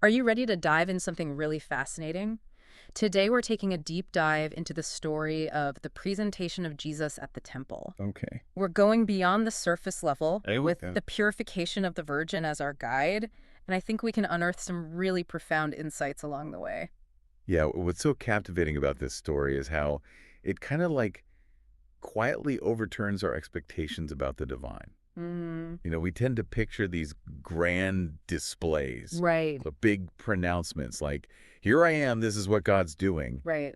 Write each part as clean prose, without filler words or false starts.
Are you ready to dive into something really fascinating? Today, we're taking a deep dive into the story of the presentation of Jesus at the temple. Okay. We're going beyond the surface level There we with go. the purification of the Virgin as our guide, and I think we can unearth some really profound insights along the way. Yeah, what's so captivating about this story is how it kind of like quietly overturns our expectations about the divine. Mm, We tend to picture these grand displays, right, the big pronouncements like, here I am, this is what God's doing. right.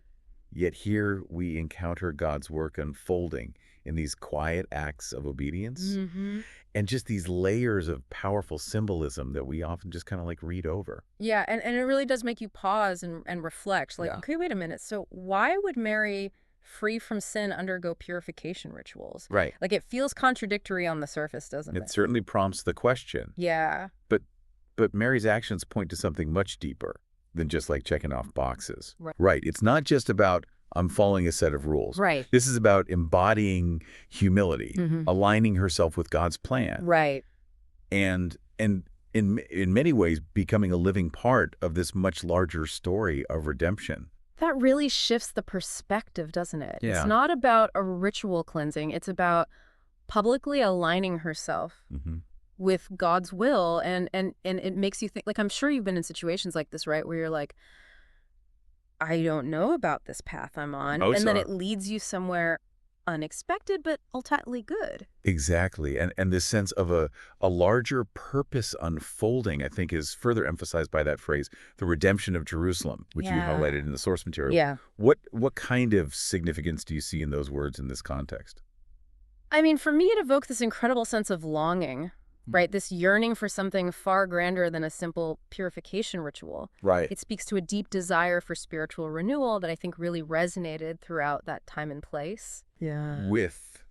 Yet here we encounter God's work unfolding in these quiet acts of obedience Mm-hmm. and just these layers of powerful symbolism that we often just kind of like read over. Yeah, and it really does make you pause and reflect. Like, Yeah. okay, wait a minute. So why would Mary, free from sin, undergo purification rituals? Right. Like, it feels contradictory on the surface, doesn't It it? certainly prompts the question. Yeah, But but Mary's actions point to something much deeper than just like checking off boxes. right. Right. It's not just about I'm following a set of rules. Right. This is about embodying humility, Mm-hmm. aligning herself with God's plan, Right. and in many ways becoming a living part of this much larger story of redemption. That really shifts the perspective, doesn't it? It's Yeah. not about a ritual cleansing. It's about publicly aligning herself Hmm. with God's will. And it makes you think, like, I'm sure you've been in situations like this, right? Where you're like, I don't know about this path I'm on. Oh, And then so it leads you somewhere unexpected, but ultimately good. exactly. And this sense of a larger purpose unfolding, I think, is further emphasized by that phrase, the redemption of Jerusalem, which you Yeah. highlighted in the source material. Yeah. What kind of significance do you see in those words in this context? I mean, for me, it evoked this incredible sense of longing, right? This yearning for something far grander than a simple purification ritual. Right. It speaks to a deep desire for spiritual renewal that I think really resonated throughout that time and place. Yeah. With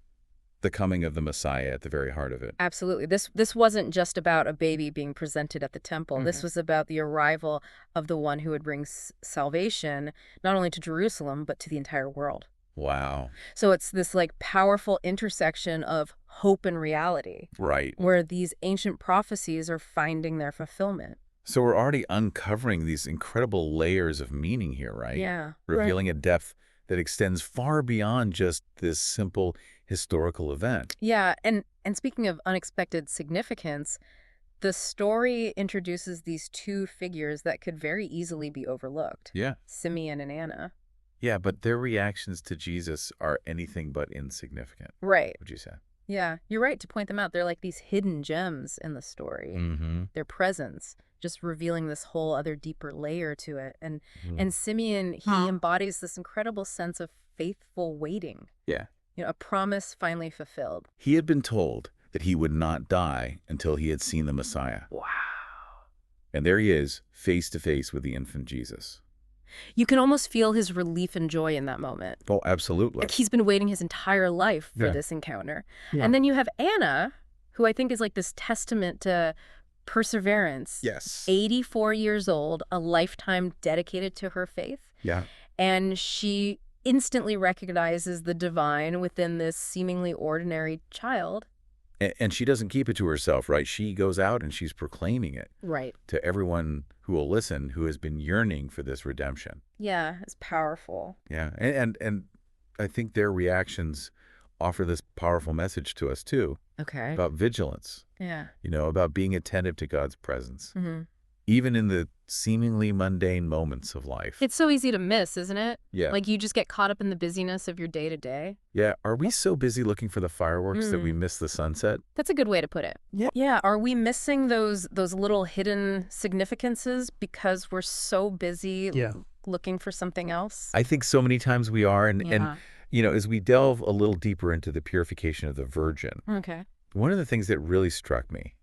the coming of the Messiah at the very heart of it. Absolutely. This wasn't just about a baby being presented at the temple. This Mhm. was about the arrival of the one who would bring salvation, not only to Jerusalem, but to the entire world. Wow. So it's this like powerful intersection of hope and reality, Right. where these ancient prophecies are finding their fulfillment. So we're already uncovering these incredible layers of meaning here, right? Yeah. Revealing a depth that extends far beyond just this simple historical event. Yeah, and speaking of unexpected significance, the story introduces these two figures that could very easily be overlooked, Yeah. Simeon and Anna. Yeah, but their reactions to Jesus are anything but insignificant, Right. would you say? Yeah, you're right to point them out. They're like these hidden gems in the story. Mm-hmm. Their presence just revealing this whole other deeper layer to it. And Simeon, he embodies this incredible sense of faithful waiting. Yeah. A promise finally fulfilled. He had been told that he would not die until he had seen the Messiah. Wow. And there he is, face to face with the infant Jesus. You can almost feel his relief and joy in that moment. Oh, absolutely. Like he's been waiting his entire life for Yeah. this encounter. Yeah. And then you have Anna, who I think is like this testament to perseverance. Yes. 84 years old, a lifetime dedicated to her faith. Yeah. And she instantly recognizes the divine within this seemingly ordinary child. And she doesn't keep it to herself, right? She goes out and she's proclaiming it Right. to everyone who will listen, who has been yearning for this redemption. Yeah, it's powerful. Yeah. And I think their reactions offer this powerful message to us too Okay. about vigilance, Yeah. about being attentive to God's presence, Hmm. even in the seemingly mundane moments of life. It's so easy to miss, isn't it? Yeah. Like you just get caught up in the busyness of your day to day. Yeah. Are we so busy looking for the fireworks that we Mm. miss the sunset? That's a good way to put it. Yeah. Yeah. Are we missing those little hidden significances because we're so busy looking for something else? I think so many times we are. And Yeah. as we delve a little deeper into the purification of the Virgin, Okay. one of the things that really struck me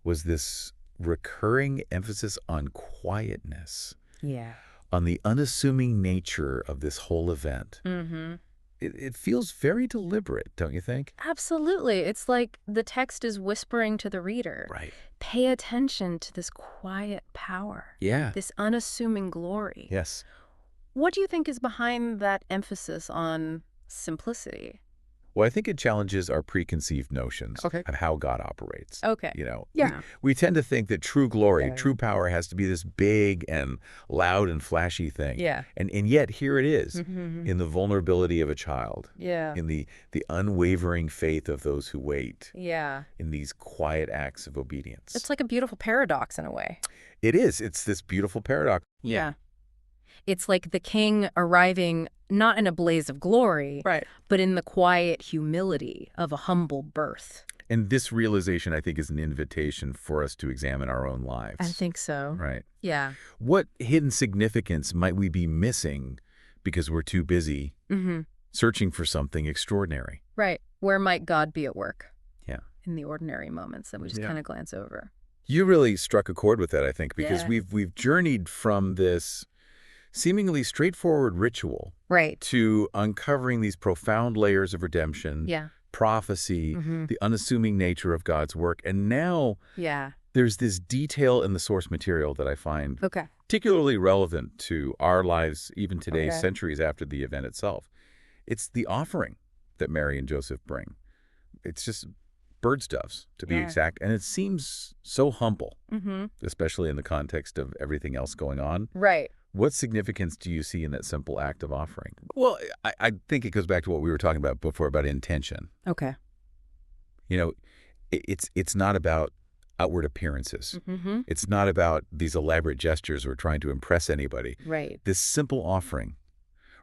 was this recurring emphasis on quietness, Yeah. on the unassuming nature of this whole event. Mm-hmm. It feels very deliberate, don't you think? Absolutely. It's like the text is whispering to the reader. Right. Pay attention to this quiet power, Yeah. this unassuming glory. Yes. What do you think is behind that emphasis on simplicity? Well, I think it challenges our preconceived notions Okay. of how God operates. Okay. You know, Yeah. we tend to think that true glory, Yeah. true power has to be this big and loud and flashy thing. Yeah. And yet here it is Mm-hmm. in the vulnerability of a child, Yeah. in the unwavering faith of those who wait, Yeah. in these quiet acts of obedience. It's like a beautiful paradox in a way. It is. It's this beautiful paradox. Yeah. It's like the king arriving not in a blaze of glory, Right. but in the quiet humility of a humble birth. And this realization, I think, is an invitation for us to examine our own lives. I think so. Right. Yeah. What hidden significance might we be missing because we're too busy Mm-hmm. searching for something extraordinary? Right. Where might God be at work? Yeah. In the ordinary moments that we just Yeah. kind of glance over. You really struck a chord with that, I think, because Yeah. we've journeyed from this seemingly straightforward ritual Right. to uncovering these profound layers of redemption, Yeah. prophecy, Mm-hmm. the unassuming nature of God's work. And now Yeah. there's this detail in the source material that I find Okay. particularly relevant to our lives even today, Okay. centuries after the event itself. It's the offering that Mary and Joseph bring. It's just birds' doves, to be Yeah. exact. And it seems so humble, Mm-hmm. especially in the context of everything else going on. Right. What significance do you see in that simple act of offering? Well, I think it goes back to what we were talking about before about intention. Okay. You know, it's not about outward appearances. Mm-hmm. It's not about these elaborate gestures or trying to impress anybody. Right. This simple offering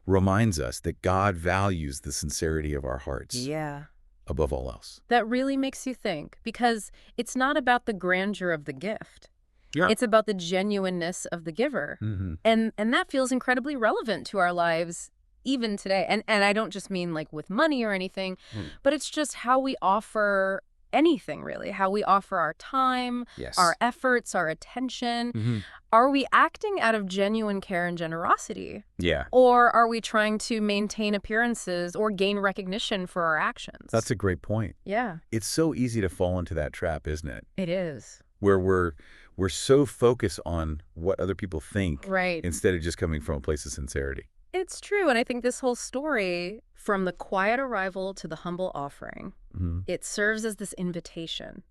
reminds us that God values the sincerity of our hearts Yeah. above all else. That really makes you think, because it's not about the grandeur of the gift. Yeah. It's about the genuineness of the giver. Mm-hmm. And that feels incredibly relevant to our lives even today. And I don't just mean like with money or anything, but it's just how we offer anything, really. How we offer our time, Yes. our efforts, our attention. Mm-hmm. Are we acting out of genuine care and generosity? Yeah. Or are we trying to maintain appearances or gain recognition for our actions? That's a great point. Yeah, It's so easy to fall into that trap, isn't it? it is. Where we're so focused on what other people think Right. instead of just coming from a place of sincerity. It's true. And I think this whole story, from the quiet arrival to the humble offering, Mm-hmm. it serves as this invitation.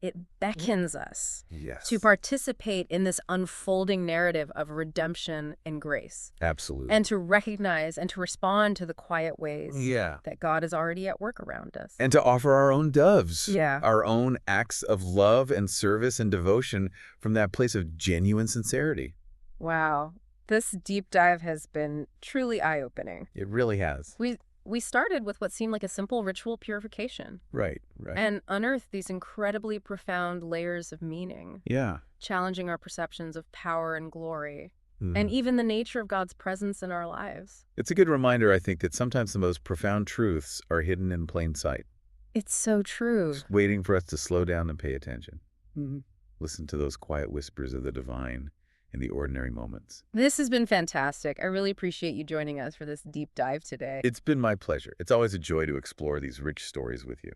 It beckons us Yes. to participate in this unfolding narrative of redemption and grace, Absolutely. and to recognize and to respond to the quiet ways yeah. that God is already at work around us. And to offer our own doves. Yeah. Our own acts of love and service and devotion from that place of genuine sincerity. Wow. This deep dive has been truly eye-opening. It really has. We started with what seemed like a simple ritual purification Right. Right. and unearthed these incredibly profound layers of meaning, yeah. challenging our perceptions of power and glory, Mhm. and even the nature of God's presence in our lives. It's a good reminder, I think, that sometimes the most profound truths are hidden in plain sight, It's so true. just waiting for us to slow down and pay attention. Listen to those quiet whispers of the divine in the ordinary moments. This has been fantastic. I really appreciate you joining us for this deep dive today. It's been my pleasure. It's always a joy to explore these rich stories with you.